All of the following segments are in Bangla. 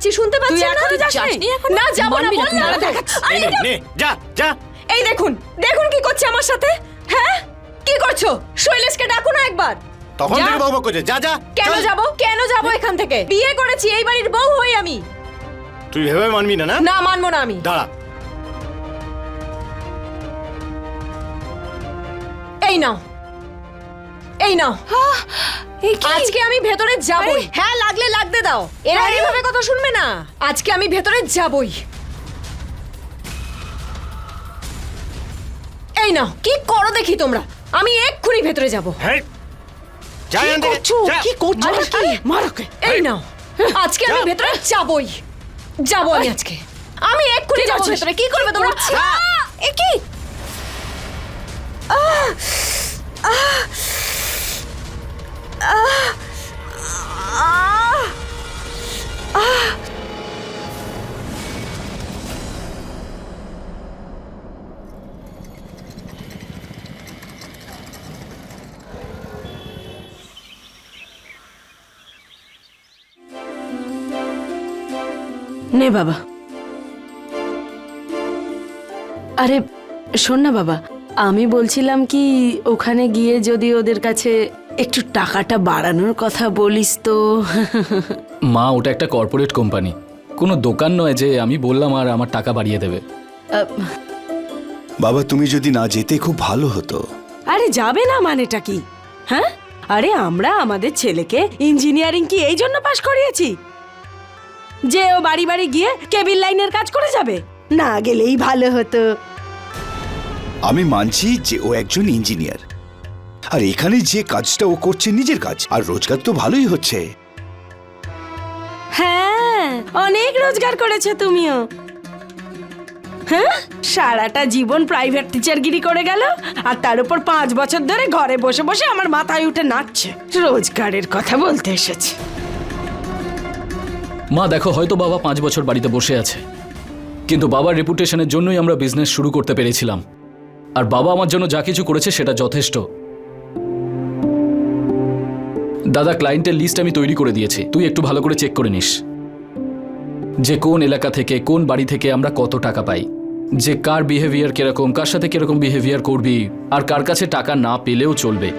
যাচ্ছি, শুনতে পাচ্ছেন না? না, যাবো না, বললাম। আরে নে, নে, যা যা। এই দেখুন, দেখুন কি করছে আমার সাথে। হ্যাঁ, কি করছো? শৈলেশকে ডাকো না একবার। তখন যা। থেকে বকবক করছে, যা যা। কেন চল। যাব? কেন যাব এখান থেকে? বিয়ে করেছি, এই বাড়ির বউ হই আমি। তুই ভেবে মানবি না? না না, মানবো না আমি। দাঁড়া। এই নাও, এই নাও। আজকে আমি ভেতরে যাবই। হ্যাঁ, লাগলে লাগতে দাও। এরা এইভাবে কথা শুনবে না। আজকে আমি ভেতরে যাবই। এই নাও, কি করো দেখি তোমরা। আমি এক্ষুনি ভেতরে যাব। হ্যাঁ, যা এখান থেকে, যা। কি করছো? আরে কি? মারোকে। এই নাও, আজকে আমি যা। ভেতরে যাবই। যাবো আমি আজকে। আমি এক্ষুনি যাবো ভেতরে। কি করবে তোমরা? এ কি? নে বাবা। আরে শোন না বাবা, আমি বলছিলাম কি ওখানে গিয়ে যদি ওদের কাছে একটু টাকাটা বাড়ানোর কথা বলিস তো। মা, ওটা একটা কর্পোরেট কোম্পানি, কোনো দোকান নয় যে আমি বললাম আর আমার টাকা বাড়িয়ে দেবে। বাবা তুমি যদি না যেতে খুব ভালো হতো। আরে যাবে না মানেটা কি? হ্যাঁ, আরে আমরা আমাদের ছেলেকে ইঞ্জিনিয়ারিং কি এই জন্য পাশ করিয়েছি যে ও বাড়ি বাড়ি গিয়ে কেবিল লাইনের কাজ করে যাবে? না গেলেই ভালো হতো। আমি মানছি যে ও একজন ইঞ্জিনিয়ার, আর এখানে যে কাজটা ও করছে নিজের কাজ, আর রোজগার তো ভালোই হচ্ছে। হ্যাঁ, অনেক রোজগার করেছে তুমিও। হ্যাঁ, সারাটা জীবন প্রাইভেট টিচারগিরি করে গেল, আর তার উপর 5 বছর ধরে ঘরে বসে বসে আমার মাথায় উঠে নাচছে। রোজগারের কথা বলতে এসেছে। মা দেখো, হয়তো বাবা 5 বছর বাড়িতে বসে আছে, কিন্তু বাবার রেপুটেশনের জন্যই আমরা বিজনেস শুরু করতে পেরেছিলাম। আর বাবা আমার জন্য যা কিছু করেছে সেটা যথেষ্ট। দাদা, ক্লায়েন্টের লিস্ট আমি তৈরি করে দিয়েছি, তুই একটু ভালো করে চেক করে নিস যে কোন এলাকা থেকে কোন বাড়ি থেকে আমরা কত টাকা পাই, যে কার বিহেভিয়ার কিরকম, কার সাথে কিরকম বিহেভিয়ার করবি, আর কার কাছে টাকা না পেলেও চলবে।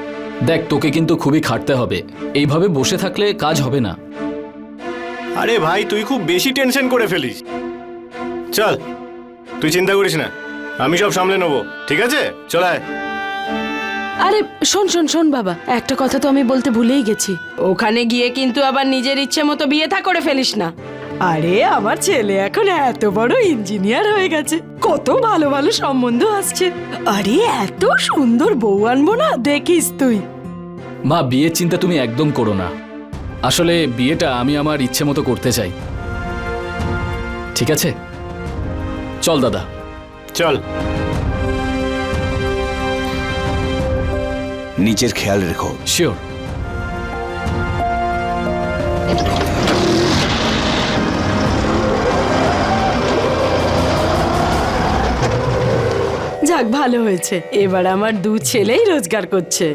দেখ, তোকে কিন্তু খুবই খাটতে হবে, এইভাবে বসে থাকলে কাজ হবে না। আরে ভাই, তুই খুব বেশি টেনশন করে ফেলিস। চল, তুই চিন্তা করিস না, আমি সব সামলে নেবো, ঠিক আছে? চল আয়। আরে শোন শোন শোন বাবা, একটা কথা তো আমি বলতে ভুলেই গেছি। ওখানে গিয়ে কিন্তু আবার নিজের ইচ্ছে মতো বিয়ে থা করে ফেলিস না। আরে আমার ছেলে এখন এত বড় ইঞ্জিনিয়ার হয়ে গেছে, কত ভালো ভালো সম্বন্ধ আসছে। আরে এত সুন্দর বউ আনবো না, দেখিস তুই। মা, বিয়ের চিন্তা তুমি একদম করো না। আসলে বিয়েটা আমি আমার ইচ্ছে মতো করতে চাই, ঠিক আছে? চল দাদা। চল। নিজের খেয়াল রেখো। শিওর। যাক, ভালো হয়েছে, এবার আমার 2 ছেলেই রোজগার করছে।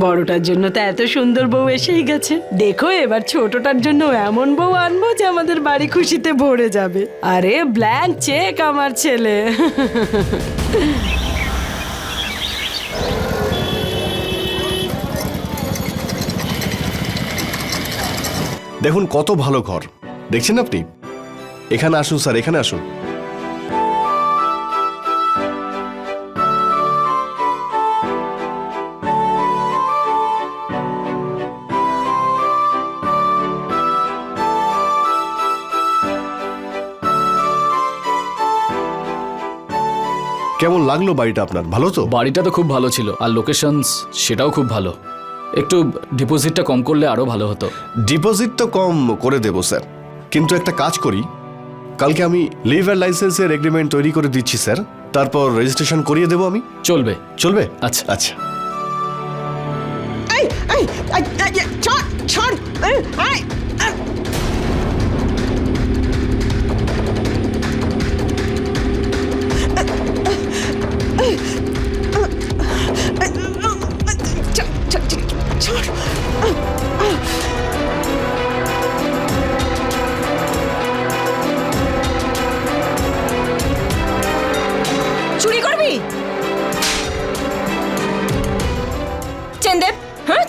বড়টার জন্য তো এত সুন্দর বউ এসেই গেছে, দেখো এবার ছোটটার জন্য এমন বউ আনবো যে আমাদের বাড়ি খুশিতে ভরে যাবে। আরে ব্ল্যাঙ্ক চেক আমার ছেলে। দেখুন কত ভালো ঘর, দেখছেন আপনি? এখানে আসুন স্যার, এখানে আসুন। কেমন লাগলো বাড়িটা আপনার? ভালো তো? বাড়িটা তো খুব ভালো ছিল, আর লোকেশনস সেটাও খুব ভালো। একটু ডিপোজিটটা কম করলে আরো ভালো হতো। ডিপোজিট তো কম করে দেবো স্যার, কিন্তু একটা কাজ করি, কালকে আমি লিভার লাইসেন্সের এগ্রিমেন্ট তৈরি করে দিচ্ছি স্যার, তারপর রেজিস্ট্রেশন করিয়ে দেবো আমি। চলবে? চলবে? আচ্ছা আচ্ছা।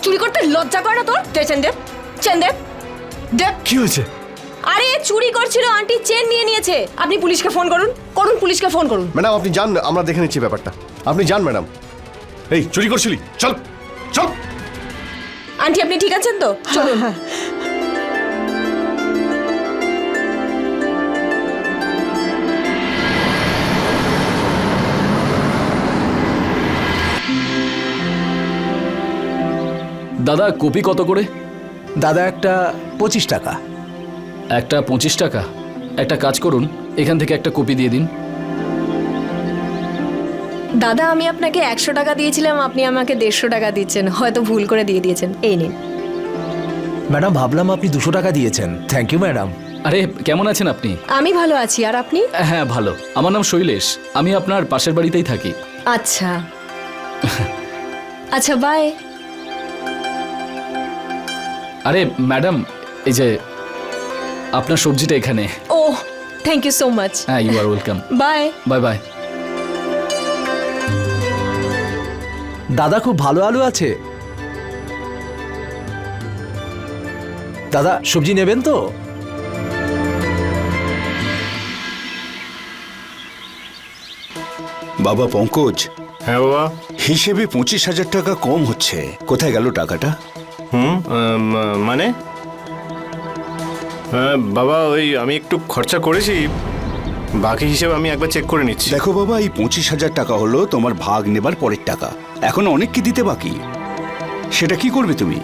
চুরি করতে লজ্জা করে না তোর? দে চেন দে, চেন দে, দে। কি হয়েছে? আরে চুরি করছিল, আন্টি চেন নিয়ে নিয়েছে। আপনি পুলিশকে ফোন করুন, করুন, পুলিশকে ফোন করুন। ম্যাডাম আপনি যান, আমরা দেখে নিচ্ছি ব্যাপারটা। আপনি যান ম্যাডাম। এই চুরি করছিলি, চল চল। আন্টি আপনি ঠিক আছেন তো? চলুন। দাদা কপি কত করে? দাদা একটা 25 টাকা। একটা 25 টাকা। একটা কাজ করুন, এখান থেকে একটা কপি দিয়ে দিন। দাদা আমি আপনাকে 100 টাকা দিয়েছিলাম, আপনি আমাকে 150 টাকা দিচ্ছেন, হয়তো ভুল করে দিয়ে দিয়েছেন। এই নিন। ম্যাডাম ভাবলাম আপনি 200 টাকা দিয়েছেন। Thank you madam. আরে কেমন আছেন আপনি? আমি ভালো আছি, আর আপনি? হ্যাঁ ভালো। আমার নাম শৈলেশ, আমি আপনার পাশের বাড়িতেই থাকি। আচ্ছা আচ্ছা, বাই। আরে ম্যাডাম, এই যে আপনার সবজিটা এখানে। ও থ্যাংক ইউ সো মাচ। হ্যাঁ, you are welcome. Bye bye bye. দাদা খুব ভালো আলু আছে। দাদা সবজি নেবেন তো? বাবা পঙ্কজ, হ্যাঁ বাবা। হিসেবে 25,000 টাকা কম হচ্ছে। কোথায় গেল টাকাটা? মানে বাবা ওই আমি একটু খরচা করেছি, বাকি হিসেবে আমি একবার চেক করে নিচ্ছি। দেখো বাবা, এই 25,000 টাকা হলো তোমার ভাগ নেবার পরের টাকা। এখন অনেক কি দিতে বাকি, সেটা কি করবে তুমি?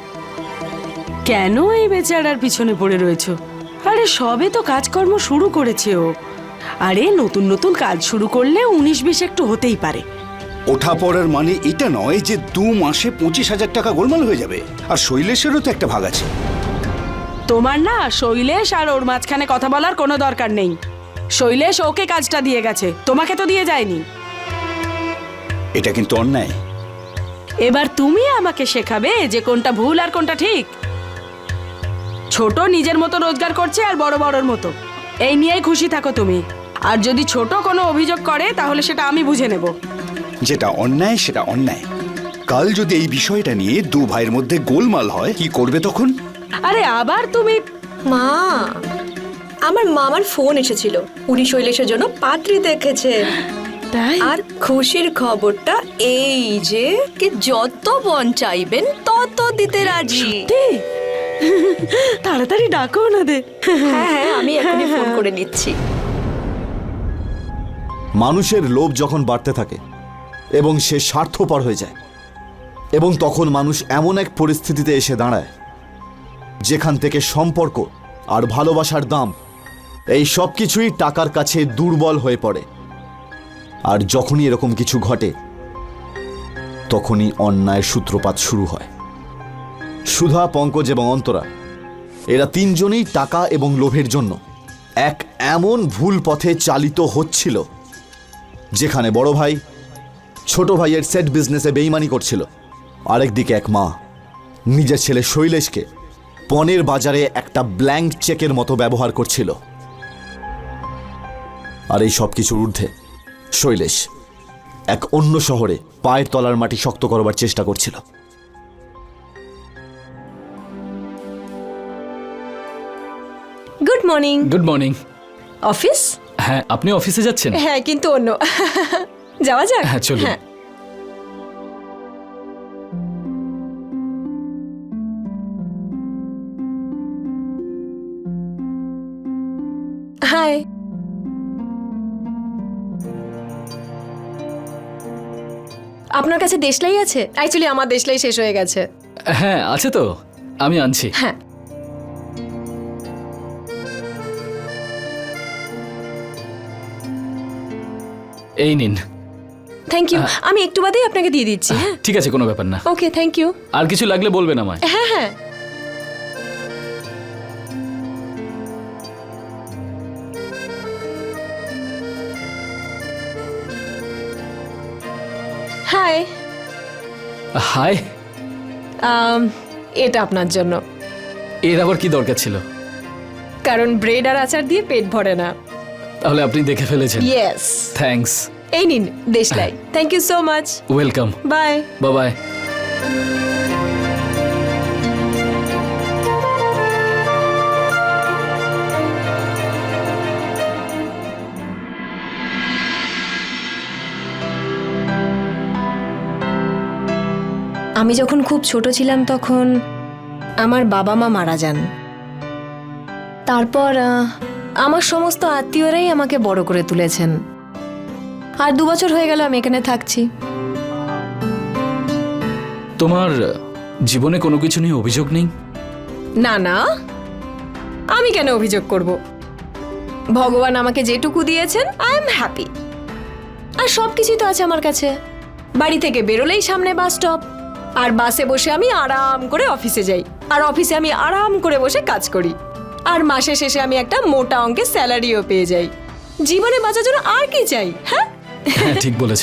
কেন এই বেচারার পিছনে পড়ে রয়েছো? আরে সবে তো কাজকর্ম শুরু করেছে ও। আরে নতুন নতুন কাজ শুরু করলে 19-20 একটু হতেই পারে। ওঠা পড়ার মানে এটা নয় যে 2 মাসে 25,000 টাকা গোলমাল হয়ে যাবে। আর শৈলেশেরও তো একটা ভাগ আছে। তোমার না শৈলেশ আর ওর মাঝখানে কথা বলার কোনো দরকার নেই। শৈলেশ ওকে কাজটা দিয়ে গেছে, তোমাকে তো দিয়ে যায়নি। এটা কিন্তু অন্যায়। এবার তুমি আমাকে শেখাবে যে কোনটা ভুল আর কোনটা ঠিক। ছোট নিজের মতো রোজগার করছে আর বড় বড়র মতো, এই নিয়েই খুশি থাকো তুমি। আর যদি ছোট কোনো অভিযোগ করে তাহলে সেটা আমি বুঝে নেব। যেটা অন্যায় সেটা অন্যায়। কাল যদি এই বিষয়টা নিয়ে 2 ভাইয়ের মধ্যে গোলমাল হয়, কি করবে তখন? আরে আবার তুমি। মা, আমার মামার ফোন এসেছিল, উনি শৈলেশের জন্য পাত্রী দেখেছেন। তাই? আর খুশির খবরটা এই যে কি যত বন চাইবেন তত দিতে রাজি। সত্যি? তাড়াতাড়ি ডাকো ওনাদের। হ্যাঁ হ্যাঁ, আমি এখনই ফোন করে নিচ্ছি। মানুষের লোভ যখন বাড়তে থাকে এবং সে স্বার্থপর হয়ে যায়, এবং তখন মানুষ এমন এক পরিস্থিতিতে এসে দাঁড়ায় যেখান থেকে সম্পর্ক আর ভালোবাসার দাম এই সব কিছুই টাকার কাছে দুর্বল হয়ে পড়ে। আর যখনই এরকম কিছু ঘটে তখনই অন্যায়ের সূত্রপাত শুরু হয়। সুধা, পঙ্কজ এবং অন্তরা, এরা 3 জনেই টাকা এবং লোভের জন্য এক এমন ভুল পথে চালিত হচ্ছিল যেখানে বড় ভাই ছোট ভাইয়ের সেট বিজনেসে বেইমানি করছিল, আরেকদিকে এক মা নিজের ছেলে শৈলেশকে পণের বাজারে একটা ব্ল্যাঙ্ক চেকের মতো ব্যবহার করছিল। আর এই সব কিছুর ঊর্ধ্বে শৈলেশ এক অন্য শহরে পায়ের তলার মাটি শক্ত করবার চেষ্টা করছিল। Good morning. Good morning. Office? হ্যাঁ, আপনি অফিসে যাচ্ছেন? হ্যাঁ, কিন্তু অন্য। যাওয়া যাক। হ্যাঁ চলুন। হাই। আপনার কাছে দেশলাই আছে? অ্যাকচুয়ালি আমার দেশলাই শেষ হয়ে গেছে। হ্যাঁ আছে তো, আমি আনছি। হ্যাঁ। এই নিন। Thank you. আমি একটু বাদেই আপনাকে দিয়ে দিচ্ছি। হ্যাঁ ঠিক আছে, কোনো ব্যাপার না। ওকে, থ্যাংক ইউ। আর কিছু লাগলে বলবেন আমায়। হ্যাঁ হ্যাঁ। হাই। হাই। এটা আপনার জন্য। এর আবার কি দরকার ছিল? কারণ ব্রেড আর আচার দিয়ে পেট ভরে না। তাহলে আপনি দেখে ফেলেছেন। ইয়েস। থ্যাঙ্কস। এই নিন দেশলাই। Thank you so much. Welcome. Bye. Bye bye. আমি যখন খুব ছোট ছিলাম তখন আমার বাবা মা মারা যান। তারপর আমার সমস্ত আত্মীয়রাই আমাকে বড় করে তুলেছেন। আর 2 বছর হয়ে গেল আমি এখানে থাকছি। তোমার জীবনে কোনো কিছু নিয়ে অভিযোগ নেই? না না, আমি কেন অভিযোগ করব? ভগবান আমাকে যেটুকু দিয়েছেন আই এম হ্যাপি। আর সব কিছুই তো আছে আমার কাছে। বাড়ি থেকে বেরোলেই সামনে বাস স্টপ, আর বাসে বসে আমি আরাম করে অফিসে যাই, আর অফিসে আমি আরাম করে বসে কাজ করি, আর মাসের শেষে আমি একটা মোটা অঙ্কের স্যালারিও পেয়ে যাই। জীবনে বাঁচার জন্য আর কি চাই? হ্যাঁ, হ্যাঁ, ঠিক বলেছ।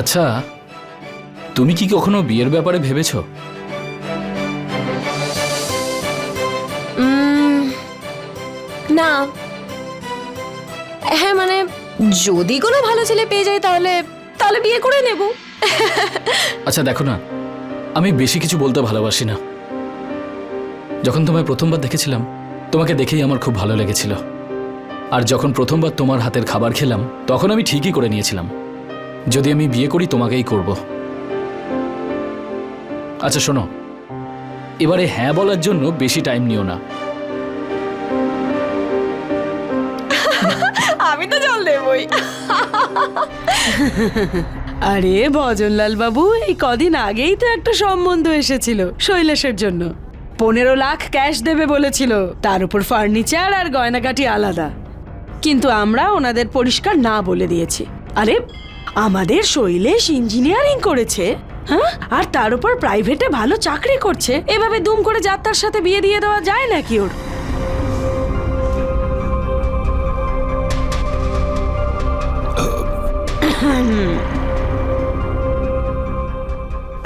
আচ্ছা, তুমি কি কখনো বিয়ের ব্যাপারে ভেবেছো? না। হ্যাঁ মানে যদি কোনো ভালো ছেলে পেয়ে যায় তাহলে তাহলে বিয়ে করে নেব। আচ্ছা দেখো না, আমি বেশি কিছু বলতে ভালোবাসি না। যখন তোমায় প্রথমবার দেখেছিলাম, তোমাকে দেখেই আমার খুব ভালো লেগেছিল। আর যখন প্রথমবার তোমার হাতের খাবার খেলাম, তখন আমি ঠিকই করে নিয়েছিলাম, যদি আমি বিয়ে করি তোমাকেই করব। আচ্ছা শোনো, এবারে হ্যাঁ বলার জন্য বেশি টাইম নিও না। আমি তো জল দেবই। আরে ভজনলাল বাবু, এই কদিন আগেই তো একটা সম্বন্ধ এসেছিল শৈলেশের জন্য। 15 লাখ ক্যাশ দেবে বলেছিল, তার উপর ফার্নিচার আর গয়নাগাটি আলাদা। কিন্তু আমরা ওনাদের পরিষ্কার না বলে দিয়েছি। আরে আমাদের শৈলেশ ইঞ্জিনিয়ারিং করেছে, হ্যাঁ, আর তার উপর প্রাইভেটে ভালো চাকরি করছে। এভাবে দুম করে যাত্রার সাথে বিয়ে দিয়ে দেওয়া যায় নাকি ওর?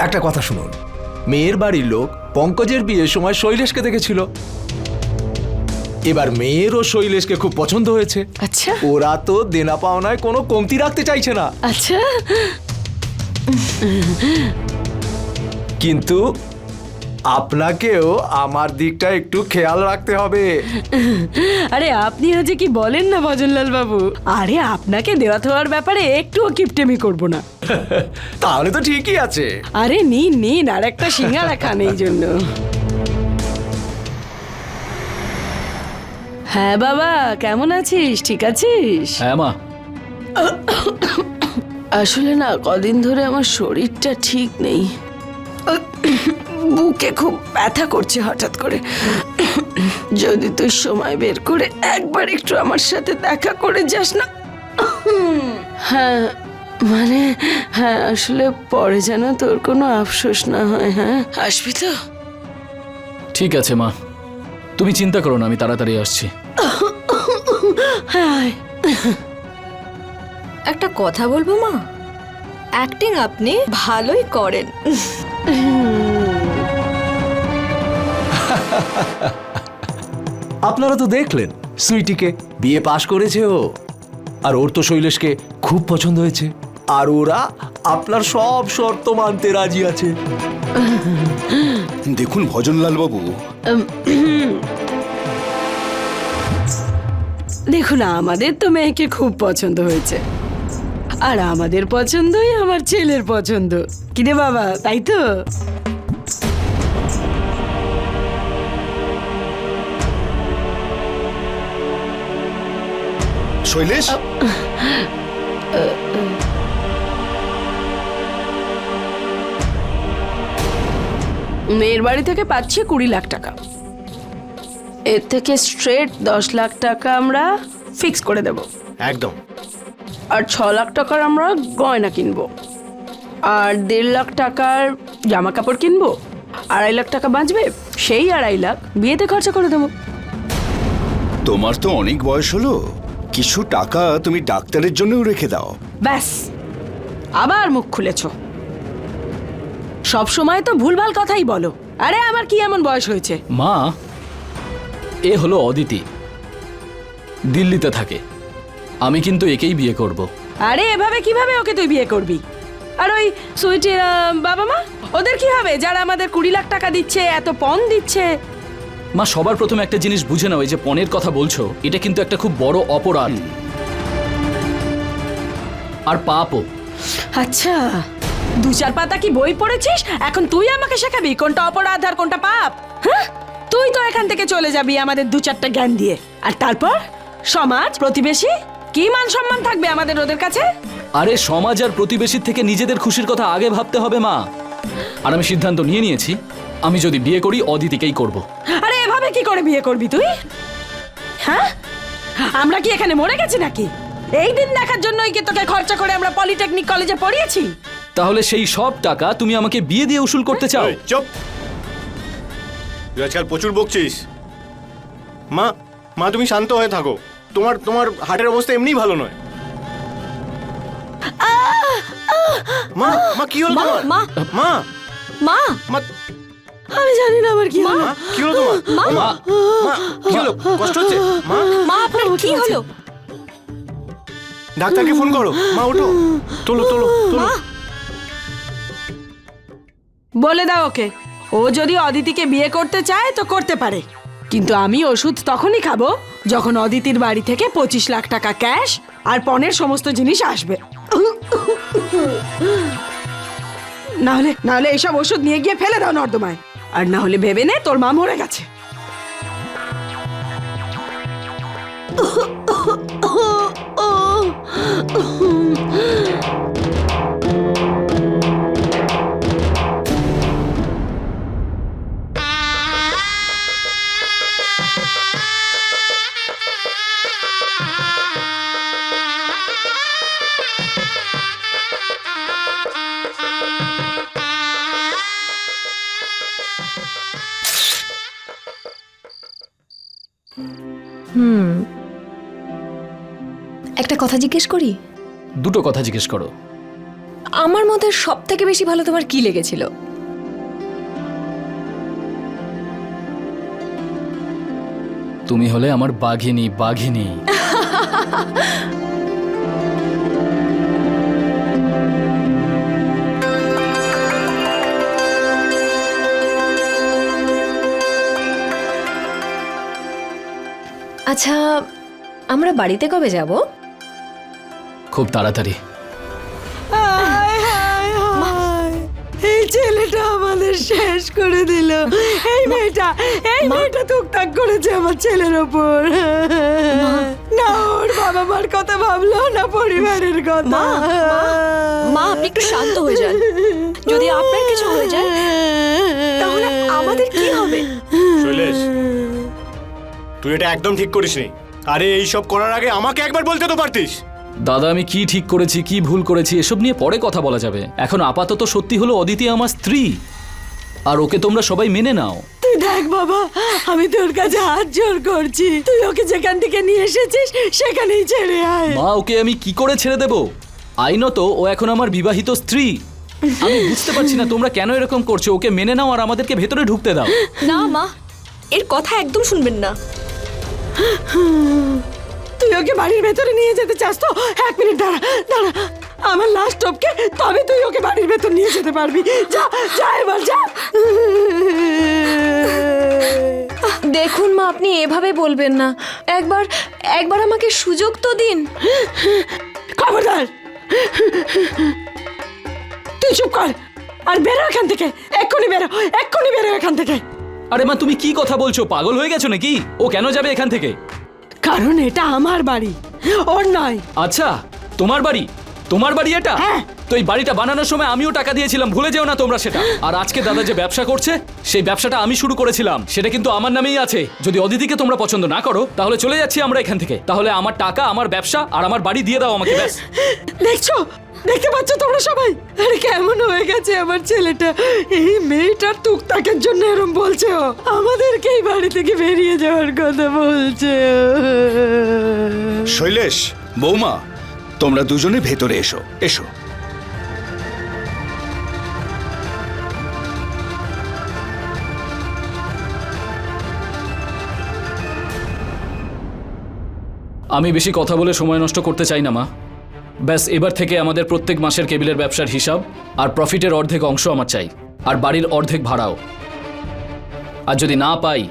একটা কথা শুনুন, মেয়ের বাড়ির লোক পঙ্কজের বিয়ের সময় শৈলেশকে দেখেছিল। এবার মেয়ের ও শৈলেশকে খুব পছন্দ হয়েছে। আচ্ছা ওরা তো দেনা পাওনায় কোনো কমতি রাখতে চাইছে না। আচ্ছা, কিন্তু আপনাকেও আমার দিকটা একটু খেয়াল রাখতে হবে। আরে আপনি আজ কি বলেন না ভজনলাল বাবু? আরে আপনাকে দেওয়া থাওয়ার ব্যাপারে একটুও কিপটেমি করব না। তাহলে তো ঠিকই আছে। আরে নিন নিন, আর একটা সিঙ্গারা খান এই জন্য। হ্যাঁ বাবা, কেমন আছিস? ঠিক আছিস? হ্যাঁ মা। আসলে না, কদিন ধরে আমার শরীরটা ঠিক নেই। বুকে খুব ব্যথা করছে হঠাৎ করে। যদি তুই সময় বের করে একবার একটু আমার সাথে দেখা করে যাস না। হ্যাঁ মানে, হ্যাঁ আসলে পরে যেন তোর কোনো আফসোস না হয়। হ্যাঁ আসবি তো? ঠিক আছে মা, তুমি চিন্তা করো না, আমি তাড়াতাড়ি আসছি। হ্যাঁ। একটা কথা বলবো মা, অ্যাক্টিং আপনি ভালোই করেন। আপনারা তো দেখলেন সুইটিকে, বিয়ে পাশ করেছে ও, আর ওর তো শৈলেশকে খুব পছন্দ হয়েছে, আর ওরা আপনার সব শর্ত মানতে রাজি আছে। দেখুন ভজনলাল বাবু, দেখুন, আমাদের তো মেয়েকে খুব পছন্দ হয়েছে, আর আমাদের পছন্দই আমার ছেলের পছন্দ। কিরে বাবা, তাই তো? শৈলেশ, মেয়ের বাড়ি থেকে পাচ্ছি 20 লাখ টাকা। এর থেকে স্ট্রেট 10 লাখ টাকা আমরা ফিক্স করে দেব, একদম। আর 6 লাখ টাকার আমরা গয়না কিনবো, আর 1.5 লাখ টাকার জামা কাপড় কিনবো। 2.5 লাখ টাকা বাঁচবে, সেই 2.5 লাখ বিয়েতে খরচা করে দেবো। তোমার তো অনেক বয়স হলো, কিছু টাকা তুমি ডাক্তারের জন্যও রেখে দাও। ব্যাস, আবার মুখ খুলেছ। সব সময় তো ভুলভাল কথাই বলো। আরে আমার কি এমন বয়স হয়েছে? মা, এ হলো অদিতি, দিল্লিতে থাকে। আমি কিন্তু একেই বিয়ে করব। আরে এভাবে কিভাবে ওকে তুই বিয়ে করবি? আর ওই সুইটির বাবা মা, ওদের কি হবে যারা আমাদের 20 লাখ টাকা দিচ্ছে, এত পণ দিচ্ছে? মা, সবার প্রথমে একটা জিনিস বুঝে নাও, এই যে পণের কথা বলছো, এটা কিন্তু একটা খুব বড় অপরাধ আর পাপও। আচ্ছা, 2-4 পাতা কি বই পড়েছিস? এখন তুই আমাকে শেখাবি কোনটা অপরাধ আর কোনটা পাপ? হ্যাঁ, তুই তো এখান থেকে চলে যাবি আমাদের 2-4টা জ্ঞান দিয়ে। আর তারপর সমাজ, প্রতিবেশী, কি মান সম্মান থাকবে আমাদের ওদের কাছে? আরে সমাজ আর প্রতিবেশীর থেকে নিজেদের খুশির কথা আগে ভাবতে হবে মা। আর আমি সিদ্ধান্ত নিয়ে নিয়েছি, আমি যদি বিয়ে করি অদিতিকেই করব। আরে এভাবে কি করে বিয়ে করবি তুই? হ্যাঁ, আমরা কি এখানে মরে গেছি নাকি? এই দিন দেখার জন্যই কি তোকে খরচা করে আমরা পলিটেকনিক কলেজে পড়িয়েছি? তাহলে সেই সব টাকা তুমি আমাকে বিয়ে দিয়ে উসুল করতে চাও? এই, চুপ! তুই আজকাল প্রচুর বকছিস। মা, মা তুমি শান্ত হয়ে থাকো। তোমার তোমার হার্টের অবস্থা এমনিই ভালো নয়। মা, মা কি হলো তোমার? মা, মা, মা, মা, আমি জানি না আমার কি হলো। মা, কি হলো তোমার? মা, মা, মা, কি হলো? কষ্ট হচ্ছে? মা, মা আপনার কি হলো? ডাক্তারকে ফোন করো। মা ওঠো, তোলো তোলো তোলো। বলে দাও ওকে, ও যদি অদিতিকে বিয়ে করতে চায় তো করতে পারে, কিন্তু আমি ওষুধ তখনই খাবো যখন অদিতির বাড়ি থেকে 25 লাখ টাকা ক্যাশ আর পণের সমস্ত জিনিস আসবে। না হলে এইসব ওষুধ নিয়ে গিয়ে ফেলে দাও নর্দমায়। আর না হলে ভেবে নে তোর মা মরে গেছে। একটা কথা জিজ্ঞেস করি? দুটো কথা জিজ্ঞেস করো। আমার মধ্যে সব থেকে বেশি ভালো তোমার কি লেগেছিল? তুমি হলে আমার বাঘিনী, বাঘিনী। আচ্ছা, আমরা বাড়িতে কবে যাব? খুব তাড়াতাড়ি। এই ছেলেটা আমাদের শেষ করে দিল। এই মেয়েটা টুকটাক করেছে আমার ছেলের ওপর। না ওর বাবা মার কথা ভাবলো, না পরিবারের কথা। মা আপনি একটু শান্ত হয়ে যান। যদি আপনার কিছু হয়ে যায় তাহলে আমাদের কি হবে? শৈলেশ, তুই এটা একদম ঠিক করিসনি। আরে এইসব করার আগে আমাকে একবার বলতে তো পারতিস। দাদা, আমি কি ঠিক করেছি কি ভুল করেছি এসব নিয়ে পরে কথা বলা যাবে। এখন আপাতত সত্যি হলো অদিতি আমার স্ত্রী, আর ওকে তোমরা সবাই মেনে নাও। তুই দেখ বাবা, আমি তোর কাছে হাত জোর করছি, তুই ওকে যেখান থেকে নিয়ে এসেছিস সেখানেই ছেড়ে আয়। মা, ওকে আমি কি করে ছেড়ে দেব? আইনত ও এখন আমার বিবাহিত স্ত্রী। আমি বুঝতে পারছি না তোমরা কেন এরকম করছো। ওকে মেনে নাও আর আমাদেরকে ভেতরে ঢুকতে দাও। না মা, এর কথা একদম শুনবেন না। তুই ওকে বাড়ির ভেতরে নিয়ে যেতে চাস তো? 1 মিনিট দাঁড়া দাঁড়া, আমার লাস্ট স্টপকে, তবে তুই ওকে বাড়ির ভেতর নিয়ে যেতে পারবি। যা যা এবার যা। দেখুন মা, আপনি এভাবে বলবেন না। একবার আমাকে সুযোগ তো দিন। খবরদার, তুই চুপ কর আর বেরো এখান থেকে। এক্ষুনি বেরো এখান থেকে। আরে মা, তুমি কি কথা বলছো? পাগল হয়ে গেছো নাকি? ও কেন যাবে এখান থেকে? কারণ এটা আমার বাড়ি, ওর নয়। আচ্ছা, তোমার বাড়ি? তোমার বাড়ি এটা? হ্যাঁ। তো এই বাড়িটা বানানোর সময় আমিও টাকা দিয়েছিলাম, ভুলে যেও না তোমরা সেটা। আর আজকে দাদা যে ব্যবসা করছে সেই ব্যবসাটা আমি শুরু করেছিলাম, সেটা কিন্তু আমার নামেই আছে। যদি অদিতিকে তোমরা পছন্দ না করো তাহলে চলে যাচ্ছি আমরা এখান থেকে। তাহলে আমার টাকা, আমার ব্যবসা আর আমার বাড়ি দিয়ে দাও আমাকে, ব্যাস। দেখতে পাচ্ছ তোমরা সবাই? আরে কেমন হয়ে গেছে আমার ছেলেটা। এই মেয়েটার টুকটাকের জন্য এরকম বলছে ও। আমাদেরকে এই বাড়ি থেকে বেরিয়ে যাওয়ার কথা বলছে। শৈলেশ, বৌমা, তোমরা দুজনে ভেতরে এসো এসো। আমি বেশি কথা বলে সময় নষ্ট করতে চাই না মা। ব্যাস, এবার থেকে আমাদের প্রত্যেক মাসের কেবিলের ব্যবসার হিসাব আর প্রফিটের অর্ধেক অংশ আমার চাই, আর বাড়ির অর্ধেক ভাড়াও। আর যদি না পাই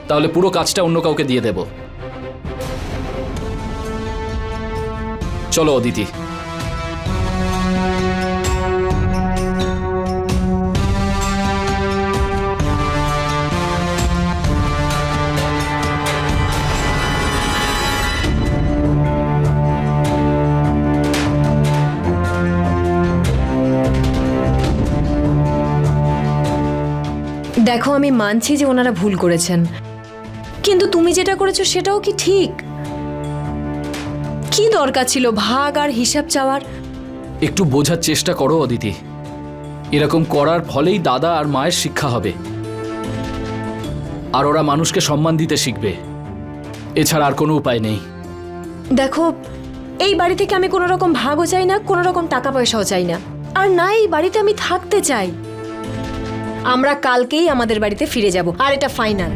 তাহলে পুরো কাজটা অন্য কাউকে দিয়ে দেব। চলো অদিতি। দেখো আমি মানছি যে ওনারা ভুল করেছেন, কিন্তু তুমি যেটা করেছো সেটাও কি ঠিক? কি দরকার ছিল ভাগ আর হিসাব চাওয়ার? একটু বোঝার চেষ্টা করো অদিতি, এরকম করার ফলেই দাদা আর মায়ের শিক্ষা হবে, আর ওরা মানুষকে সম্মান দিতে শিখবে। এছাড়া আর কোনো উপায় নেই। দেখো, এই বাড়ি থেকে আমি কোনো রকম ভাগও চাই না, কোনো রকম টাকা পয়সাও চাই না, আর না এই বাড়িতে আমি থাকতে চাই। আমরা কালকেই আমাদের বাড়িতে ফিরে যাব, আর এটা ফাইনাল।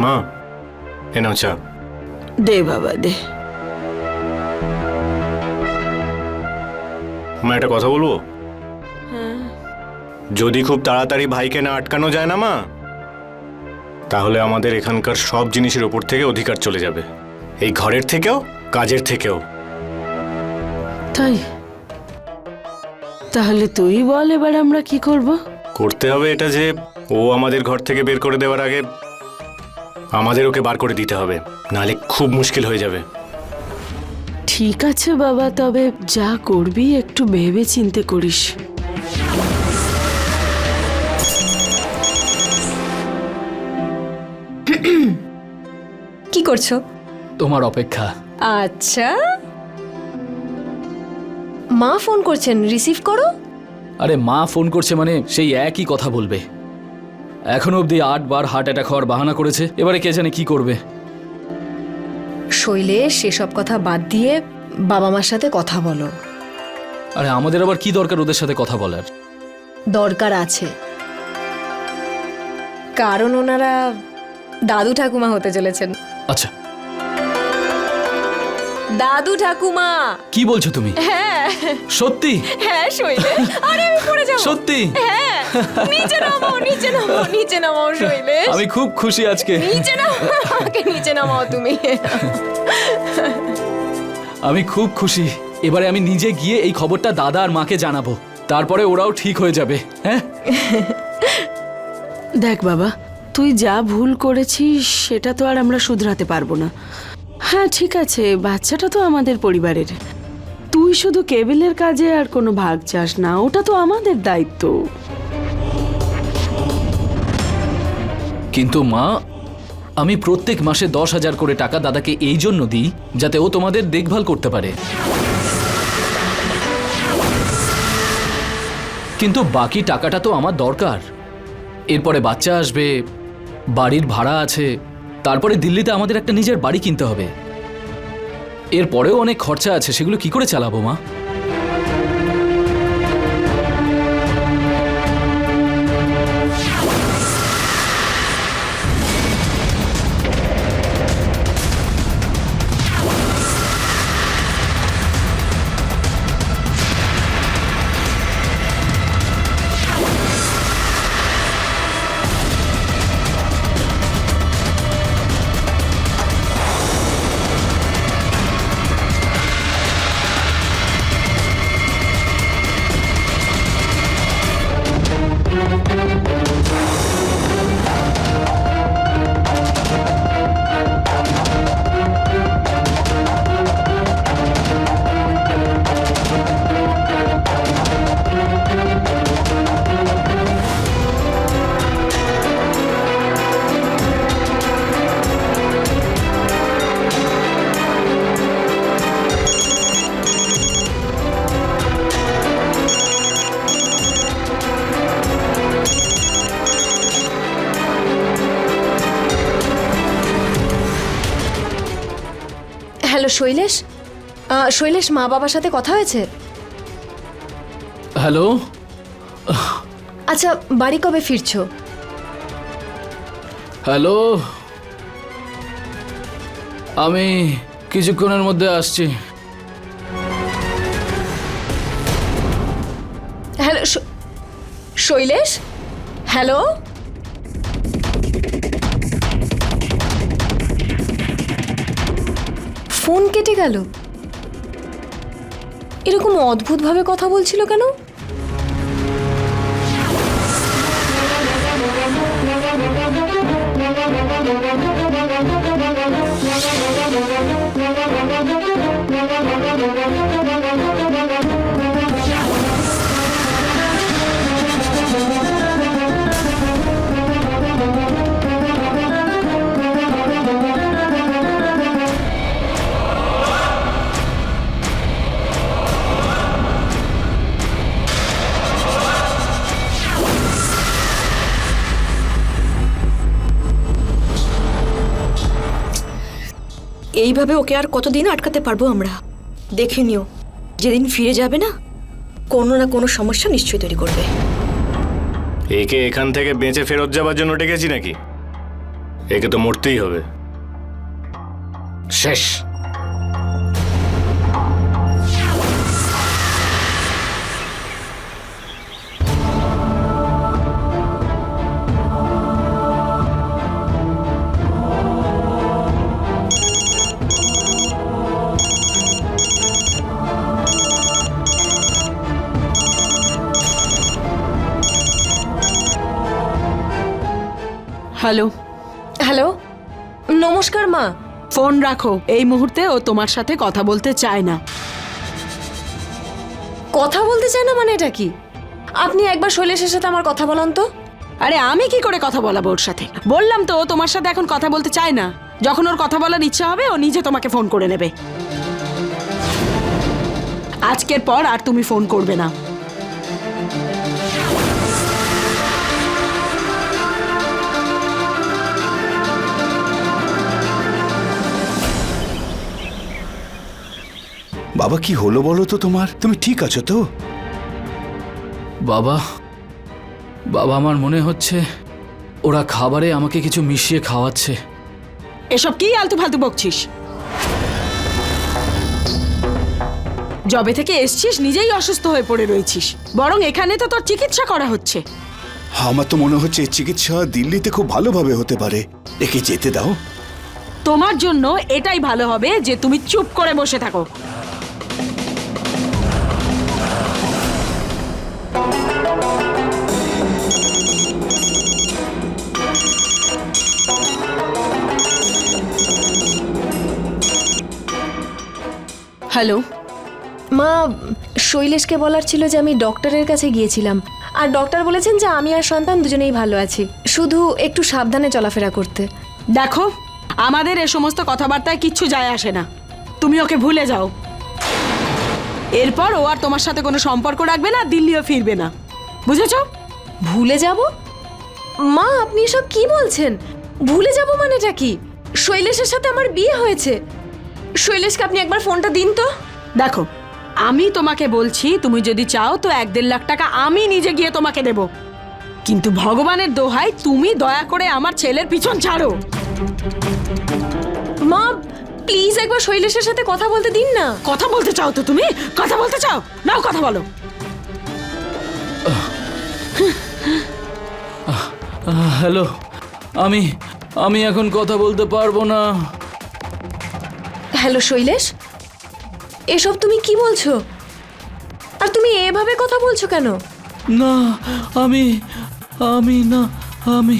মা, এ নাও চা। দে বাবা দে। মা, একটা কথা বলবো? যদি খুব তাড়াতাড়ি ভাইকে না আটকানো যায় না মা, তাহলে আমাদের এখানকার সব জিনিসের ওপর থেকে অধিকার চলে যাবে, এই ঘরের থেকেও, কাজের থেকেও। তাই? তাহলে তুই বল এবার আমরা কি করব? করতে হবে এটা যে ও আমাদের ঘর থেকে বের করে দেওয়ার আগে আমাদের ওকে বার করে দিতে হবে, নাহলে খুব মুশকিল হয়ে যাবে। ঠিক আছে বাবা, তবে যা করবি একটু ভেবে চিন্তে করিস। কি করছো? তোমার অপেক্ষা। আচ্ছা, মা ফোন করছেন, রিসিভ করো। আরে মা ফোন করছে মানে সেই একই কথা বলবে। এখনো অবধি 8 বার হার্ট অ্যাটাক হওয়ার বাহানা করেছে, এবারে কে জানে কি করবে। শৈলেশ, সেসব কথা বাদ দিয়ে বাবা মার সাথে কথা বলো। আরে আমাদের আবার কি দরকার ওদের সাথে কথা বলার? দরকার আছে, কারণ ওনারা দাদু ঠাকুমা হতে চলেছেন। আচ্ছা, দাদু ঠাকুমা। কি বলছো তুমি? হ্যাঁ সত্যি? হ্যাঁ শৈলেশ, আরে আমি পড়ে যাবো। সত্যি? হ্যাঁ, নিচে নামাও, নিচে নামাও, নিচে নামাও শৈলেশ। আমি খুব খুশি আজকে। নিচে নামাও, আমাকে নিচে নামাও তুমি। আমি খুব খুশি। এবারে আমি নিজে গিয়ে এই খবরটা দাদা আর মাকে জানাবো, তারপরে ওরাও ঠিক হয়ে যাবে। হ্যাঁ দেখ বাবা, তুই যা ভুল করেছিস সেটা তো আর আমরা শুধরাতে পারবো না। হ্যাঁ ঠিক আছে, বাচ্চাটা তো আমাদের পরিবারের। তুই শুধু কেবিলের কাজে আর কোনো ভাগ চাস না, ওটা তো আমাদের দায়িত্ব। কিন্তু মা, আমি প্রত্যেক মাসে 10,000 করে টাকা দাদাকে এই জন্য দিই যাতে ও তোমাদের দেখভাল করতে পারে। কিন্তু বাকি টাকাটা তো আমার দরকার। এরপরে বাচ্চা আসবে, বাড়ির ভাড়া আছে, তারপরে দিল্লিতে আমাদের একটা নিজের বাড়ি কিনতে হবে। এরপরেও অনেক খরচা আছে, সেগুলো কি করে চালাবো মা? হ্যালো শৈলেশ, শৈলেশ, মা বাবার সাথে কথা হয়েছে? হ্যালো, আচ্ছা, বাড়ি কবে ফিরছো? হ্যালো, আমি কিছুক্ষণের মধ্যে আসছি। Hello Shailesh, hello. ফোন কেটে গেল। এরকম অদ্ভুতভাবে কথা বলছিল কেন? এইভাবে ওকে আর কতদিন আটকাতে পারবো আমরা? দেখে নিও, যেদিন ফিরে যাবে না, কোনো না কোনো সমস্যা নিশ্চয়ই তৈরি করবে। একে এখান থেকে বেঁচে ফেরত যাবার জন্য ডেকেছি নাকি? একে তো মরতেই হবে। শেষ। হ্যালো, হ্যালো, নমস্কার মা। ফোন রাখো। এই মুহূর্তে ও তোমার সাথে কথা বলতে চায় না। কথা বলতে চায় না মানে এটা কি? আপনি একবার শৈলেশের সাথে আমার কথা বলান তো। আরে আমি কি করে কথা বলাবো ওর সাথে? বললাম তো ও তোমার সাথে এখন কথা বলতে চায় না। যখন ওর কথা বলার ইচ্ছা হবে ও নিজে তোমাকে ফোন করে নেবে। আজকের পর আর তুমি ফোন করবে না। বাবা কি হলো বলো তো তোমার? তুমি ঠিক আছো তো? বাবা, বাবা আমার মনে হচ্ছে ওরা খাবারে আমাকে কিছু মিশিয়ে খাওয়াচ্ছে। এসব কি আলতু ফালতু বকছিস? জবে থেকে এসছিস নিজেই অসুস্থ হয়ে পড়ে রয়েছিস, বরং এখানে তো তোর চিকিৎসা করা হচ্ছে। আমার তো মনে হচ্ছে এই চিকিৎসা দিল্লিতে খুব ভালোভাবে হতে পারে। একে যেতে দাও। তোমার জন্য এটাই ভালো হবে যে তুমি চুপ করে বসে থাকো। হ্যালো মা, শৈলেশকে বলার ছিল যে আমি ডক্টরের কাছে গিয়েছিলাম, আর ডক্টর বলেছেন যে আমি আর সন্তান দুজনেই ভালো আছি, শুধু একটু সাবধানে চলাফেরা করতে। দেখো, আমাদের এ সমস্ত কথাবার্তায় কিচ্ছু যায় আসে না। তুমি ওকে ভুলে যাও। এরপর ও আর তোমার সাথে কোনো সম্পর্ক রাখবে না, দিল্লিও ফিরবে না, বুঝেছো? ভুলে যাব? মা, আপনি এসব কি বলছেন? ভুলে যাব মানেটা কি? শৈলেশের সাথে আমার বিয়ে হয়েছে। শৈলেশকে আপনি একবার ফোনটা দিন তো। দেখো, আমি তোমাকে বলছি, তুমি যদি চাও তো 1-1.5 লাখ টাকা আমি নিজে গিয়ে তোমাকে দেব, কিন্তু ভগবানের দোহাই তুমি দয়া করে আমার ছেলের পিছন ছাড়ো। মা, প্লিজ একবার শৈলেশের সাথে কথা বলতে দিন না। কথা বলতে চাও তো তুমি? কথা বলতে চাও? নাও কথা বলো। হ্যালো, আমি এখন কথা বলতে পারবো না। হ্যালো শৈলেশ, এসব তুমি কি বলছো? আর তুমি এভাবে কথা বলছো কেন? না, আমি না, আমি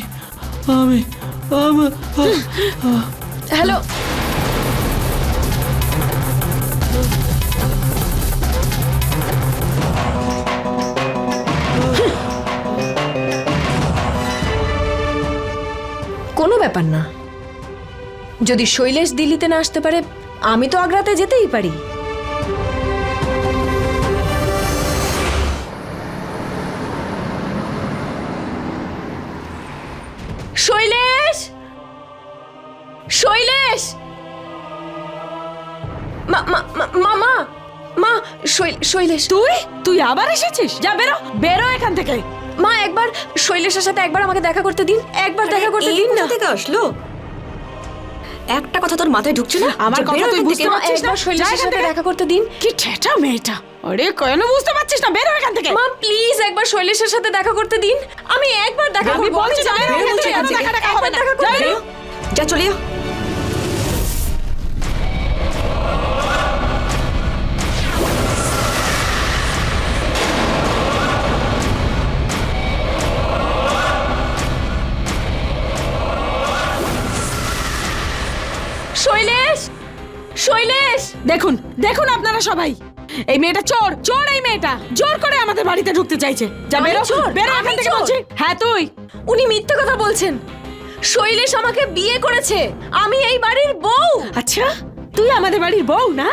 হ্যালো, কোনো ব্যাপার না। যদি শৈলেশ দিল্লিতে না আসতে পারে, আমি তো আগ্রাতে যেতেই পারি। শৈলেশ, শৈলেশ, মা মা মা মা মা, শৈলেশ, তুই আবার এসেছিস? যা, বেরো বেরো এখান থেকে। মা, একবার শৈলেশের সাথে একবার আমাকে দেখা করতে দিন, একবার দেখা করতে দিন না। কোথা থেকে আসলো? একটা কথা তোর মাথায় ঢুকছে না? আমার যা, কথা বেরো তুই এখান বুঝতে থেকে। পারছিস না? একবার শৈলেশের সাথে দেখা করতে দিন। কি ঠেটা মেয়েটা! আরে কেন বুঝতে পারছিস না? বেরো এখান থেকে। মা প্লিজ একবার শৈলেশের সাথে দেখা করতে দিন। আমি একবার দেখা আমি করব। বলছি, আমি বেরো জানি এখান থেকে, না, দেখা হবে না। একবার দেখা করতে যা, দিন। যা, চলে যা। দেখুন দেখুন আপনারা সবাই, এই মেয়েটা চোর, চোর এই মেয়েটা জোর করে আমাদের বাড়িতে ঢুকতে চাইছে। যা আমি বেরো, চোর? বেরো এখান আমি থেকে চোর? বলছি। হ্যাঁ তুই। উনি মিথ্যে কথা বলছেন। শৈলেশ আমাকে বিয়ে করেছে, আমি এই বাড়ির বউ। আচ্ছা তুই আমাদের বাড়ির বউ না?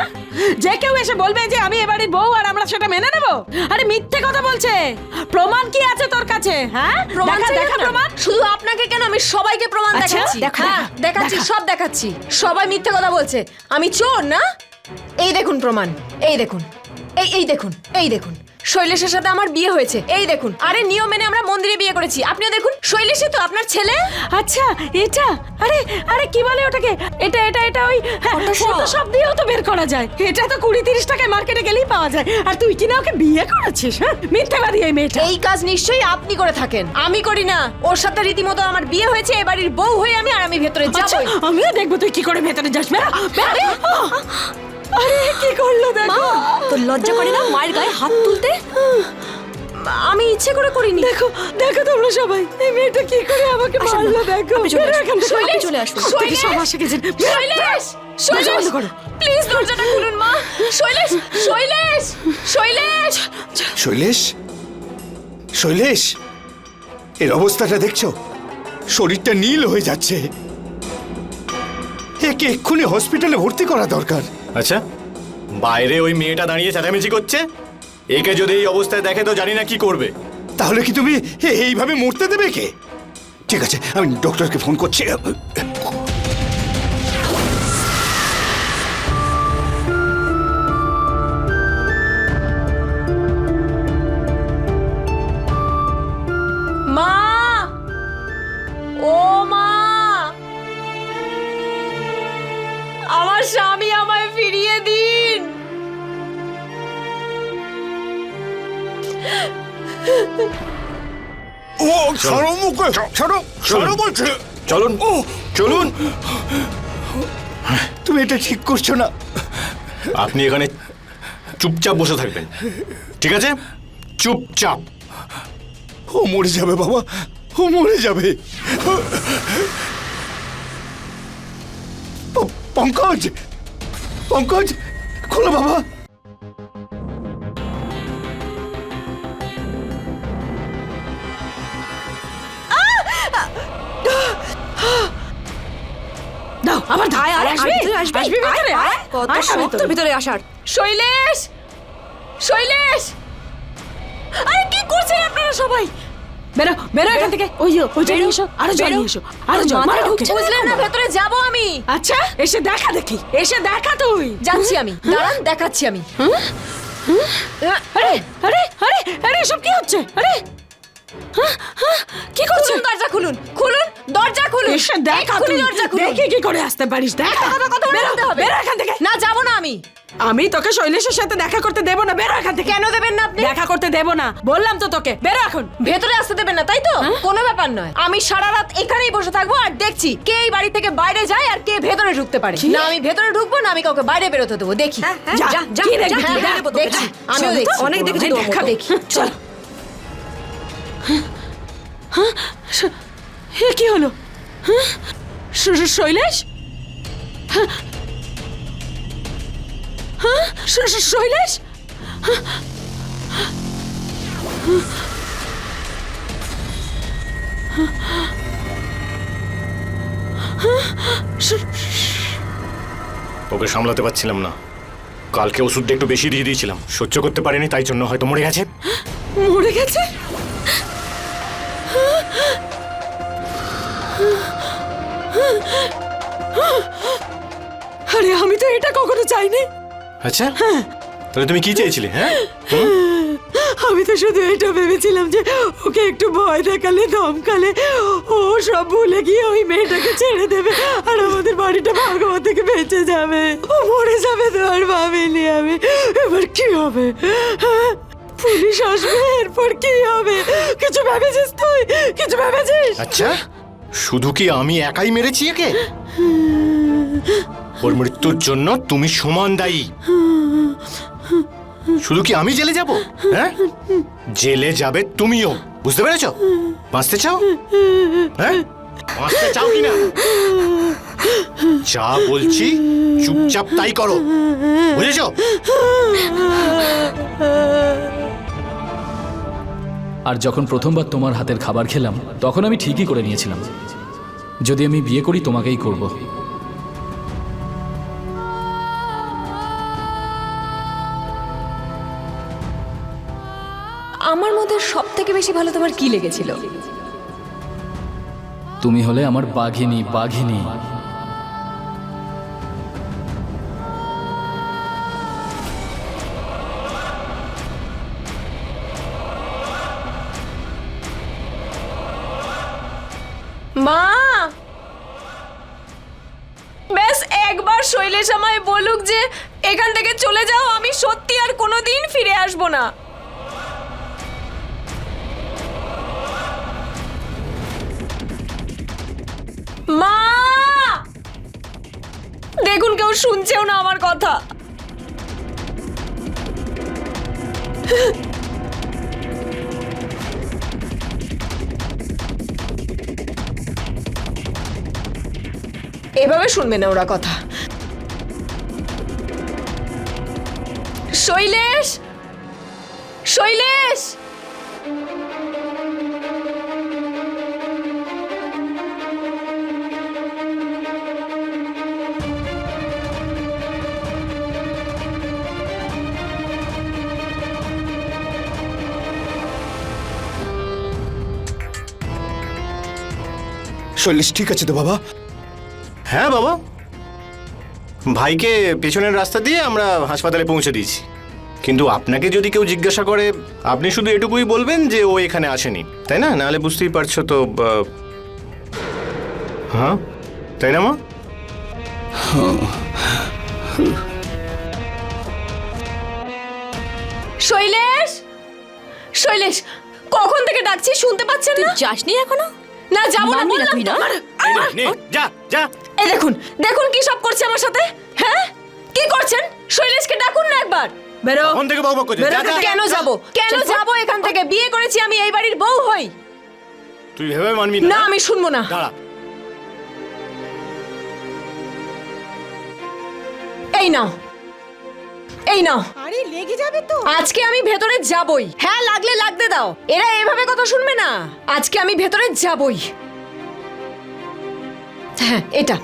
যে কেউ এসে বলবে যে আমি এ বাড়ির বউ আর আমরা সেটা মেনে নেব? আরে মিথ্যে কথা বলছে। প্রমাণ কি আছে তোর কাছে? হ্যাঁ প্রমাণ দেখা চাই দেখা আপনার? প্রমাণ। শুধু আপনাকে কেন, আমি সবাইকে প্রমাণ আচ্ছা, দেখাচ্ছি। দেখা, হ্যাঁ, দেখাচ্ছি, দেখা। সব দেখাচ্ছি। সবাই মিথ্যে কথা বলছে। আমি চোর না? এই দেখুন প্রমাণ, এই দেখুন, এই দেখুন, এই দেখুন শৈলেশের সাথে আমার বিয়ে হয়েছে, এই দেখুন। আরে নিয়ম মেনে আমরা মন্দিরে বিয়ে করেছি। আপনিও দেখুন, শৈলেশই তো আপনার ছেলে। আচ্ছা এটা, আরে আরে কি বলে ওটাকে, এটা এটা এটা ওই Photoshop। ফটোশপ দিয়েও তো বের করা যায়। এটা তো 20-30 টাকায় মার্কেটে গেলেই পাওয়া যায়। আর তুই কি না ওকে বিয়ে করেছিস? হ্যাঁ মিথ্যাবাদী এই মেয়েটা। এই কাজ নিশ্চয়ই আপনি করে থাকেন, আমি করি না। ওর সাথে রীতিমতো আমার বিয়ে হয়েছে, এ বাড়ির বউ হয়ে আমি, আর আমি ভেতরে আচ্ছা যাবো। আমিও দেখবো তুই কি করে ভেতরে যাস। বেরো, বেরো। আরে কি করলো মা, দেখো। তোর লজ্জা করে না মায়ের গায়ে হাত তুলতে? আমি ইচ্ছে করে করিনি। দেখো দেখো তোমরা সবাই, এই মেয়েটা কি করে আমাকে আসুন মারলো মা, দেখো। আপনি চলে বেরো আসুন। এখান থেকে। শৈলেশ, চলে আসুন। কোত্থেকে সব আসে গেছেন। শৈলেশ, শৈলেশ, বন্ধ করো। প্লিজ দরজাটা খুলুন মা। শৈলেশ, শৈলেশ, শৈলেশ। শৈলেশ, শৈলেশ, এর অবস্থাটা দেখছো? শরীরটা নীল হয়ে যাচ্ছে। একে এক্ষুনি হসপিটালে ভর্তি করা দরকার। আচ্ছা, বাইরে ওই মেয়েটা দাঁড়িয়ে চেঁচামেচি করছে, একে যদি এই অবস্থায় দেখে তো জানি না কি করবে। তাহলে কি তুমি এইভাবে মরতে দেবে কে? ঠিক আছে, আমি ডক্টরকে ফোন করছি। মা, ও মা, আমার স্বামী আমায় ফিরিয়ে দিন। ও ছাড়ো মুখে, ছাড়ো, ছাড়ো বলছে। চলুন, চলুন। তুমি এটা ঠিক করছো না। আপনি এখানে চুপচাপ বসে থাকবেন, ঠিক আছে? চুপচাপ। ও মরে যাবে বাবা, ও মরে যাবে। পঙ্কজ, পঙ্কজ, খোলো বাবা। দাও আবার দাও। আয়, আয়, আয়, আসবি? ভিতরে আসবি। আসবি আয়, ভিতরে? আয়, কত আয় শখ ভিতরে। তোর ভিতরে আসার। শৈলেশ, শৈলেশ, আরে কি করছেন আপনারা সবাই? বেরো বেরো এখান থেকে। ওই ওই জল নিয়ে এসো, আরো জল নিয়ে এসো, আরো জল। মাথায় মারো ওকে। ঢুকছে বুঝলেন না, ভেতরে যাব আমি। আচ্ছা এসে দেখা দেখি, এসে দেখা তুই। যাচ্ছি আমি, দাঁড়ান দেখাচ্ছি আমি। আরে আরে আরে আরে সব কি হচ্ছে? আরে কি করছে? খুলুন দরজা, খুলুন, খুলুন দরজা, খুলুন। এসে দেখা এক্ষুনি তুই। দরজা খুলুন। দেখি কি করে আসতে পারিস। দেখা কথা বেরো, বলতে হবে। বেরো এখান থেকে। না, যাব না আমি। আমি তোকে শৈলেশের সাথে দেখা করতে দেব না। বেরো এখান থেকে। কেন দেবেন না আপনি? দেখা করতে দেব না বললাম তো তোকে। বেরো এখন। ভেতরে আসতে দেবেন না, তাই তো? কোনো ব্যাপার নয়, আমি সারা রাত এখানেই বসে থাকবো আর দেখছি কে এই বাড়ি থেকে বাইরে যায় আর কে ভেতরে ঢুকতে পারে। কি? না আমি ভেতরে ঢুকবো, না আমি কাউকে বাইরে বেরোতে দেবো। দেখি। হ্যাঁ, যা, যা, যা, কি দেখবি যা, তুই? হ্যাঁ, দেখ, দেবো, দেখছি, দেখ। আমিও চল তো, দেখছি। অনেক দেখেছি তোর দেখা মতো। দেখি। চল। এ কি হলো? শৈলেশ, শৈলেশ, ওকে সামলাতে পারছিলাম না। কালকে ওষুধটা একটু বেশি দিয়ে দিয়েছিলাম, সহ্য করতে পারেনি, তাই জন্য হয়তো মরে গেছে। মরে গেছে? আরে আমি তো এটা কখনো চাইনি। আচ্ছা, তাহলে তুমি কি চেয়েছিলে? হ্যাঁ, আমি তো শুধু এটা ভেবেছিলাম যে ওকে একটু ভয় দেখালে, ধমকালে ও সব ভুলে গিয়ে ওই মেয়েটাকে ছেড়ে দেবে আর আমাদের বাড়িটা ভাগবত থেকে বেঁচে যাবে। ও মরে যাবে তো আর ভাবিনি আমি। এবার কি হবে? পুলিশ আসবে, এরপর কি হবে? কিছু ভেবেছিস তুই? কিছু ভেবেছিস? আচ্ছা, শুধু কি আমি একাই মেরেছি একে? ওর মৃত্যুর জন্য তুমি সমান দায়ী। শুধু কি আমি জেলে যাব? হ্যাঁ, জেলে যাবে তুমিও, বুঝতে পেরেছো? বাঁচতে চাও? হ্যাঁ, বাঁচতে চাও কিনা? যা বলছি চুপচাপ তাই করো, বুঝেছো? আর যখন প্রথমবার তোমার হাতের খাবার খেলাম তখন আমি ঠিকই করে নিয়েছিলাম, যদি আমি বিয়ে করি তোমাকেই করব। আমার মধ্যে সব থেকে বেশি ভালো তোমার কি লেগেছিল? তুমি হলে আমার বাঘিনী, বাঘিনী। মা, ব্যাস একবার শৈলেশ আমায় বলুক যে এখান থেকে চলে যাও, আমি সত্যি আর কোনোদিন ফিরে আসবো না। মা, দেখুন কেউ শুনছেও না আমার কথা। এভাবে শুনবে না ওরা কথা। শৈলেশ, শৈলেশ, শৈলেশ ঠিক আছে তো বাবা? হ্যাঁ বাবা, ভাইকে পেছনের রাস্তা দিয়ে আমরা হাসপাতালে পৌঁছে দিয়েছি। কিন্তু আপনাকে যদি কেউ জিজ্ঞাসা করে আপনি শুধু এটুকুই বলবেন যে ও এখানে আসেনি, তাই না? নাহলে বুঝতেই পারছো তো। হ্যাঁ, তাই না মা? শৈলেশ, শৈলেশ, কখন থেকে ডাকছি শুনতে পাচ্ছেন না? যাসনি এখনো? না যাবো না মানবি না বললাম তুই তো। না? নে, যা যা। এই দেখুন, দেখুন কি সব করছে আমার সাথে। হ্যাঁ, কি করছেন? শৈলেশকে ডাকুন না একবার। বেরো। কোন থেকে বকবক করছিস? যা, যা। কেন যাব? কেন যাব এখান থেকে? বিয়ে করেছি আমি, এই বাড়ির বউ হই। তুই ভেবে মানবি না, না? আমি শুনবো না। দাঁড়া। এই নাও, এই নাও। আরে লেগে যাবে তো। আজকে আমি ভেতরে যাবই। হ্যাঁ, লাগলে লাগতে দাও। এরা এভাবে কথা শুনবে না। আজকে আমি ভেতরে যাবই। হ্যাঁ, এটা।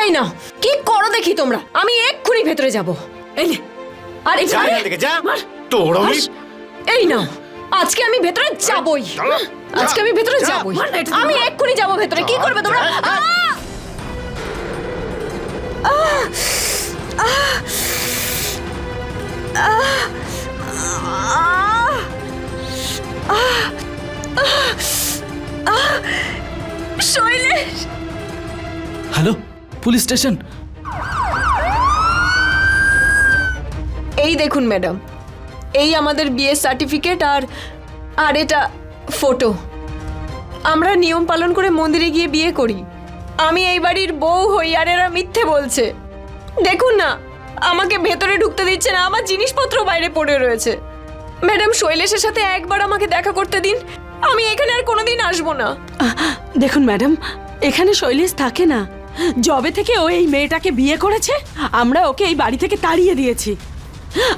এই নাও, কি করো দেখি তোমরা। আমি এক্ষুনি ভেতরে যাব। এই নে। আর যা এখান থেকে, যা। তোর আমি এই নাও, আজকে আমি ভেতরে যাবই। দাঁড়া, আজকে আমি ভেতরে যা। যাবই। আমি এক্ষুনি যাব ভেতরে। কি করবে তোমরা? যা। Shailesh, hello, police station. এই দেখুন ম্যাডাম, এই আমাদের বিয়ের সার্টিফিকেট আর এটা ফটো। আমরা নিয়ম পালন করে মন্দিরে গিয়ে বিয়ে করি। আমি এই বাড়ির বউ হই আর এরা মিথ্যে বলছে। দেখুন না, আমাকে ভেতরে ঢুকতে দিচ্ছে না, আমার জিনিসপত্র বাইরে পড়ে রয়েছে। ম্যাডাম, শৈলেশের সাথে একবার আমাকে দেখা করতে দিন, আমি এখানে আর কোনোদিন আসবো না। দেখুন ম্যাডাম, এখানে শৈলেশ থাকে না। জবে থেকে ও এই মেয়েটাকে বিয়ে করেছে, আমরা ওকে এই বাড়ি থেকে তাড়িয়ে দিয়েছি।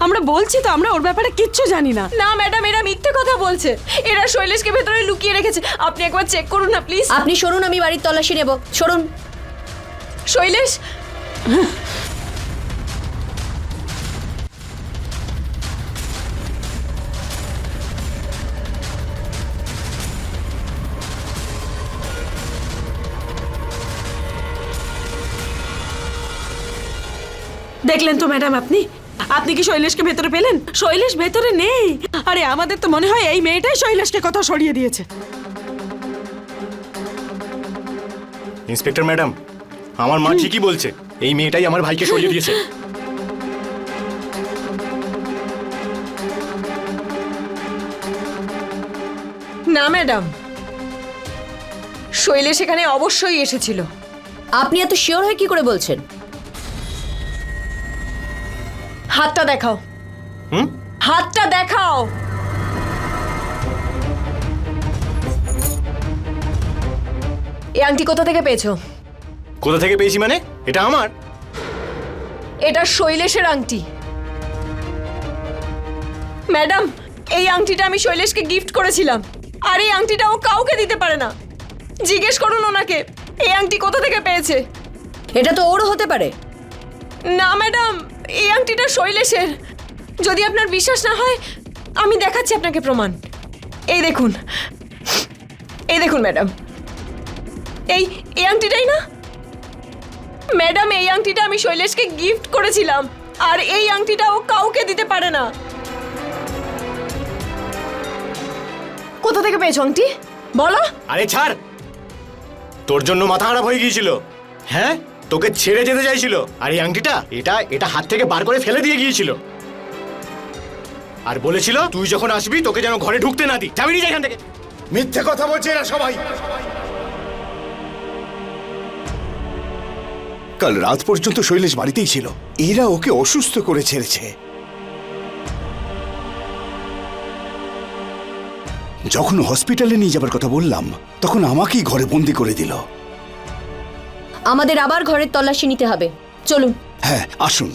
আমরা বলছি তো, আমরা ওর ব্যাপারে কিচ্ছু জানি না। না ম্যাডাম, এরা মিথ্যে কথা বলছে। এরা শৈলেশকে ভেতরে লুকিয়ে রেখেছে। আপনি একবার চেক করুন না প্লিজ। আপনি সরুন, আমি বাড়ির তল্লাশি নেব। সরুন। শৈলেশ, দেখলেন তো ম্যাডাম, আপনি কি শৈলেশকে ভেতরে পেলেন? শৈলেশ ভেতরে নেই। আরে আমাদের তো মনে হয় এই মেয়েটাই শৈলেশকে কথা সরিয়ে দিয়েছে। ইন্সপেক্টর ম্যাডাম, আমার মা ঠিকই বলছে, এই মেয়েটাই আমার ভাইকে সরিয়ে দিয়েছে। না ম্যাডাম, শৈলেশ এখানে অবশ্যই এসেছিল। আপনি এত শিওর হয়ে কি করে বলছেন? হাতটা দেখাও। হুম? হাতটা দেখাও। এই আংটি কোথা থেকে পেয়েছো? কোথা থেকে পেয়েছি মানে? এটা আমার। এটা শৈলেশের আংটি। ম্যাডাম, এই আংটিটা আমি শৈলেশকে গিফট করেছিলাম, আর এই আংটিটা ও কাউকে দিতে পারে না। জিজ্ঞেস করুন ওনাকে এই আংটি কোথা থেকে পেয়েছে। এটা তো ওরও হতে পারে। না ম্যাডাম, এই আংটিটা শৈলেশের। যদি আপনার বিশ্বাস না হয় আমি দেখাচ্ছি আপনাকে প্রমাণ। এই দেখুন, এই দেখুন ম্যাডাম, এই এই আংটিটাই না? ম্যাডাম, এই আংটিটা আমি শৈলেশকে গিফট করেছিলাম, আর এই আংটিটা ও কাউকে দিতে পারে না। কোথা থেকে পেয়েছো আংটি বলো? আরে ছাড়, তোর জন্য মাথা খারাপ হয়ে গিয়েছিল। হ্যাঁ, তোকে ছেড়ে যেতে চাইছিল। আর এই আংটিটা এটা এটা হাত থেকে বার করে ফেলে দিয়ে গিয়েছিল, আর বলেছিল তুই যখন আসবি তোকে যেন ঘরে ঢুকতে না দিই। যাবি না এখান থেকে। মিথ্যে কথা বলছে এরা সবাই। কাল রাত পর্যন্ত শৈলেশ বাড়িতেই ছিল, এরা ওকে অসুস্থ করে ছেড়েছে। যখন হসপিটালে নিয়ে যাবার কথা বললাম তখন আমাকেই ঘরে বন্দি করে দিল। আমাদের আবার ঘরের তল্লাশি নিতে হবে, চলুন। হ্যাঁ, আসুন।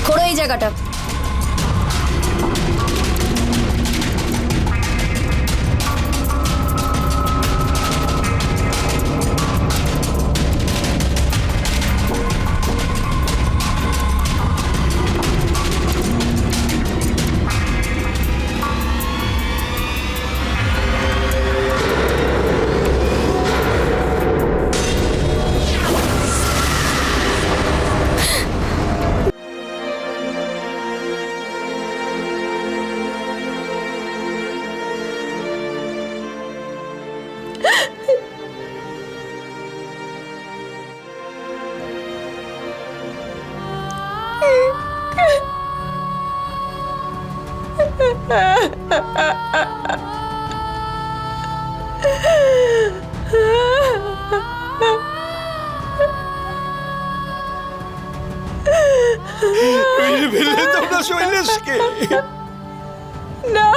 খোড়ো এই জায়গাটা। তোমরা শৈলেশকে না,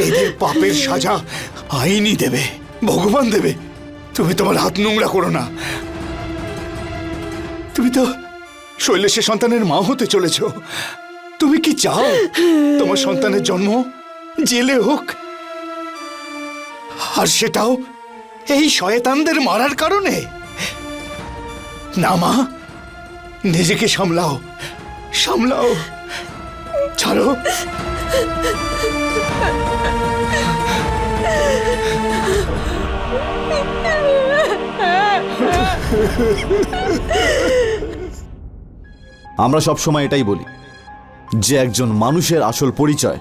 এদের পাপের সাজা আইনই দেবে, ভগবান দেবে। তুমি তোমার হাত নোংরা করো না। তুমি তো শৈলেশের সন্তানের মা হতে চলেছ। তুমি কি চাও তোমার সন্তানের জন্ম জেলে হোক, আর সেটাও এই শয়তানদের মারার কারণে? না মা, নিজেকে সামলাও, সামলাও, ছাড়ো। আমরা সব সময় এটাই বলি যে একজন মানুষের আসল পরিচয়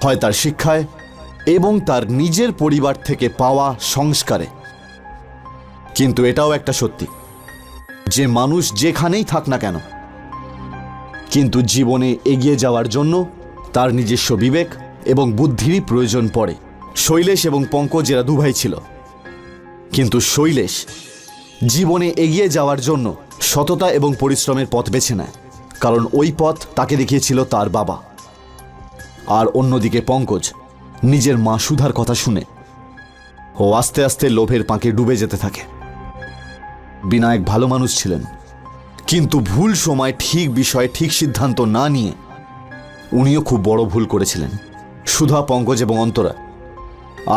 হয় তার শিক্ষায় এবং তার নিজের পরিবার থেকে পাওয়া সংস্কারে। কিন্তু এটাও একটা সত্যি যে মানুষ যেখানেই থাক না কেন, কিন্তু জীবনে এগিয়ে যাওয়ার জন্য তার নিজস্ব বিবেক এবং বুদ্ধিরই প্রয়োজন পড়ে। শৈলেশ এবং পঙ্কজ এরা দুভাই ছিল, কিন্তু শৈলেশ জীবনে এগিয়ে যাওয়ার জন্য সততা এবং পরিশ্রমের পথ বেছে নেয়, কারণ ওই পথ তাকে দেখিয়েছিল তার বাবা। আর অন্যদিকে পঙ্কজ নিজের মা সুধার কথা শুনে ও আস্তে আস্তে লোভের পাঁকে ডুবে যেতে থাকে। বিনায়ক ভালো মানুষ ছিলেন, কিন্তু ভুল সময় ঠিক বিষয়ে ঠিক সিদ্ধান্ত না নিয়ে উনিও খুব বড় ভুল করেছিলেন। সুধা, পঙ্কজ এবং অন্তরা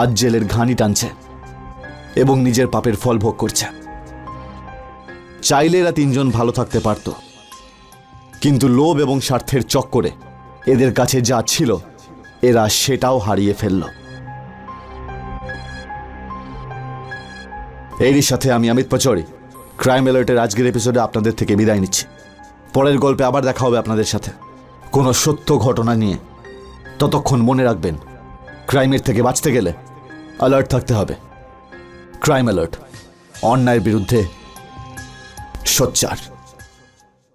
আজ জেলের ঘানি টানছে এবং নিজের পাপের ফল ভোগ করছে। চাইলে এরা তিনজন ভালো থাকতে পারত, কিন্তু লোভ এবং স্বার্থের চক্করে এদের কাছে যা ছিল এরা সেটাও হারিয়ে ফেলল। এরই সাথে আমি অমিত পাচৌরি ক্রাইম অ্যালার্টের আজকের এপিসোডে আপনাদের থেকে বিদায় নিচ্ছি। পরের গল্পে আবার দেখা হবে আপনাদের সাথে কোনো সত্য ঘটনা নিয়ে। ততক্ষণ মনে রাখবেন, ক্রাইমের থেকে বাঁচতে গেলে অ্যালার্ট থাকতে হবে। ক্রাইম অ্যালার্ট, অন্যায়ের বিরুদ্ধে সোচ্চার।